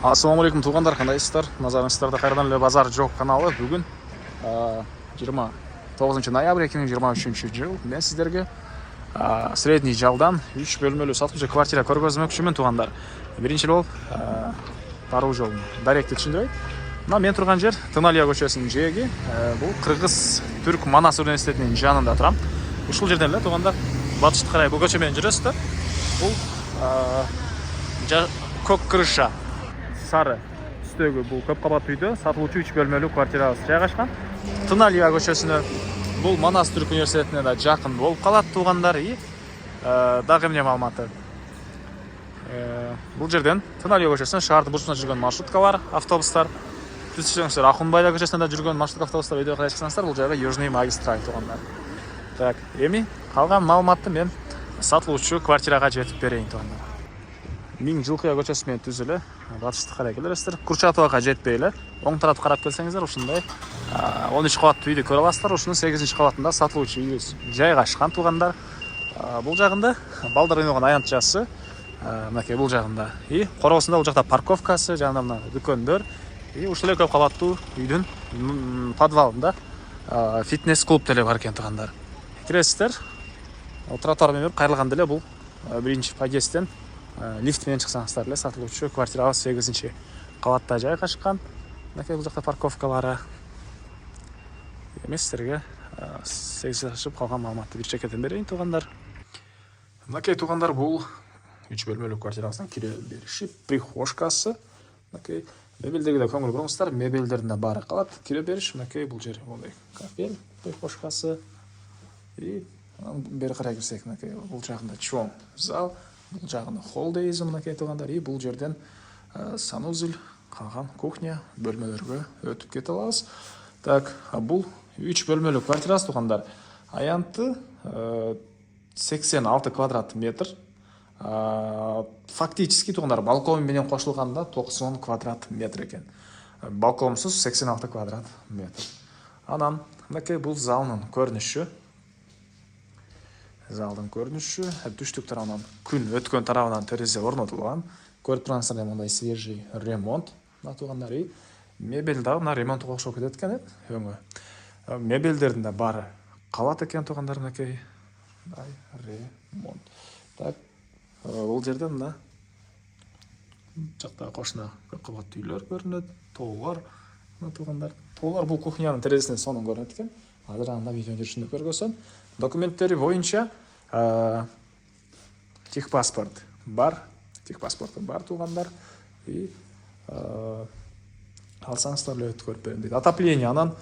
Ассалаумағалейкум туғандар, қандайсыздар? Назарыңыздарда қайрадан эле Базар жоқ каналы. Бүгін 29 ноябрь 2023 жыл. Мен сіздерге средний жалдан 3 бөлмелі сатылушы квартира көргөзмөкчүмүн туғандар. Биринчи болуп баруу жолун даректи түшүндүрөйт. Мына мен турган жер Тыналия көчөсүнүн жээги. Бул Кыргыз Түрк Манас университетинин жанында турам. Ушул жерден эле туғандар батышты карай бул көчө менен жүрөсүздөр. Бул көк крыша сары түстөгү бул көп кабаттуу үйдө сатылуучу 3 бөлмөлүү квартирабыз жайгашкан. Тыналия көчөсүнө бул Манас Түрк университетине да жакын болуп калат тугандар. Дагы эмне маалыматы? Бул жерден Тыналия көчөсүнө шаардын бурчуна жүргөн маршрутка бар, автобустар. Түзсөңүздөр Акунбайда көчөсүнө да жүргөн маршрутка автобустар өйдө кайчыксаңыздар, бул жайга Южный магистраль тугандар. Так, эми калган маалыматты мен сатылуучу квартирага жетип берейин тугандар. Миң жылкыя көчөсү менен түзүлө батышты карай келесиздер. Курчатовага жетпей эле оң тарапты карап келсеңиздер, ушундай 13 кабаттуу үйдү көрө аласыздар. Ушунун 8-кабатында сатылуучу үйүбүз жайгашкан тугандар. Бул жагында балдар ойногон аянтчасы, мынакей бул жагында. Коросунда бул жакта парковкасы, жанында мына дүкөндөр. Ушул эле көп кабаттуу үйдүн подвалында фитнес-клуб деле бар экен тугандар. Киресиздер. Тротуар менен кайрылган деле бул биринчи подъездден лифт менен чыксаңыздар эле сатылуучу квартирабыз 8-кабатта жайгашкан. Мынакей бул жакта парковкалары. Эми сиздерге сегизлешип калган маалыматты бир чекеден берейин тугандар. Мынакей тугандар бул 3 бөлмөлүү квартирабыздын кире бериши, прихожкасы. Мынакей мебелдерге да көңүл буруңуздар, мебелдердин да баары калат. Кире бериш, мынакей бул жер мондай кафель, прихожкасы. Бери карай кирсек, мынакей бул жагында чоң зал. Бул жагында холл дейбиз мынакей тугандар. Бул жерден санузел, калган кухня бөлмөлөргө өтүп кете алабыз. Так, бул 3 бөлмөлүү квартирасы тугандар. Аянты 86 квадрат метр. Фактически тугандар балкон менен кошулганда 90 квадрат метр экен. Балконсуз 86 квадрат метр. Анан мынакей бул залдын көрүнүшү. Залдын көрүнүшү, түштүк тарабынан күн өткөн тарабынан терезе орнотулган. Көрүп тургансыздар, мындай свежий ремонт тугандар. Мебель дагы мына ремонтко окшоп кетет экен өңү. Мебелдердин да баары калат экен тугандар, мынакей ремонт. Так, бул жерден мына жакта кошуна көп кабаттуу үйлөр көрүнөт, тоолор тугандар. Тоолор бул кухнянын терезесинен сонун көрүнөт экен. Азыр анда видео жүрүшүндө көргөзсөм. Документтери боюнча техпаспорт бар. Техпаспорты бар тугандар. Алсаңыздар эле өтүп көрүп берем дейт. Отопление, анан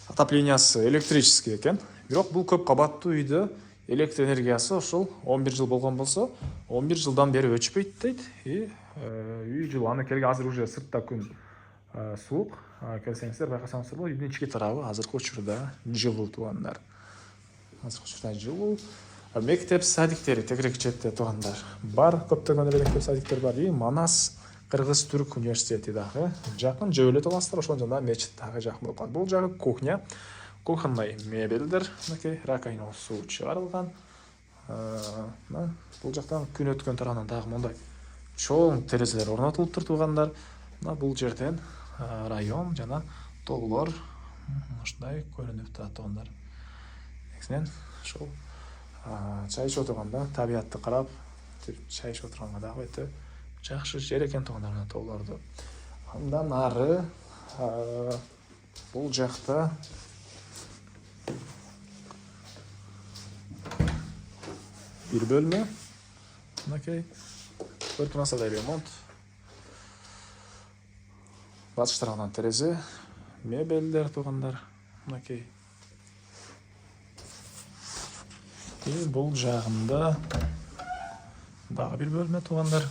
отоплениясы электрический экен. Бирок бул көп кабаттуу үйдө электр энергиясы ошол 11 жыл болгон болсо, 11 жылдан бери өчпөйт дейт. Үй жыланы келген, азыр уже сыртта күн суук. Келсеңиздер, байкасаңыздар, бул үйдүн ички тарабы азыркы учурда жылуу тугандар. Азыркы учурда жылуу. Мектеп садиктери тегерек четте тугандар бар, көптөгөн эле мектеп садиктер бар. Манас Кыргыз Түрк университети дагы жакын, жөөлөт аласыздар, ошол жана мечит дагы жакын болуп калат. Бул жагы кухня, кухонный мебелдер, мынакей раковина суу чыгарылган. Бул жактан күн өткөн тарабынан дагы мондай чоң терезелер орнотулуптур тугандар. Бул жерден район жана тоолор ушундай көрүнүп турат тугандар. Негизинен ошол чай ичип отурганда, табиятты карап, чай ичип отурганга дагы өтө жакшы жер экен тугандар, тоолорду. Андан ары бул жакта бир бөлмө. Мынакей көрүп турсаңыздар, ремонт. Батыш тарабынан терезе, мебелдер тугандар. Мынакей. Бул жагында дагы бир бөлмө тугандар.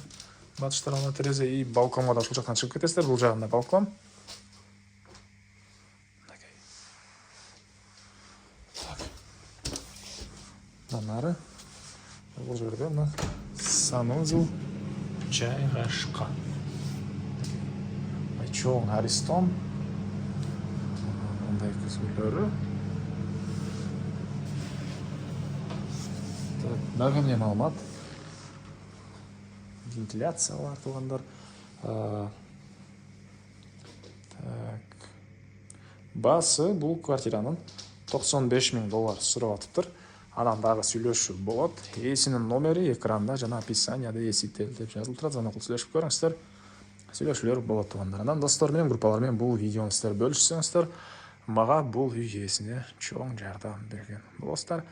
Батыш тарабынан терезе, балконго да ушул жактан чыгып кетесиздер. Бул жагында балкон. Мынакей. Нары. Бул жерде мына санузел жайгашкан. Чоң Аристон. Мындай көзгөлөрү. Дагы эмне маалымат? Вентиляция бар тугандар. басы бұл квартираның 95 000 доллар сұрап атыптыр. Анандағы сөйлешу болады. Есінің номері экранда жана описанияда есептелді деп жазылып тұрады. Звонок кылып сөйлешип көрүңүздөр. Сөйлешүүлөр болот тугандар. Анан достор менен, группалар менен бул видеону сиздер бөлүшсөңүздөр, мага бул үй ээсине чоң жардам берген болосуздар.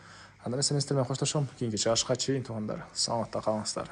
Андан эмес менен коштошом. Кийинки чыгышка чейин тугандар. Саламатта калыңыздар.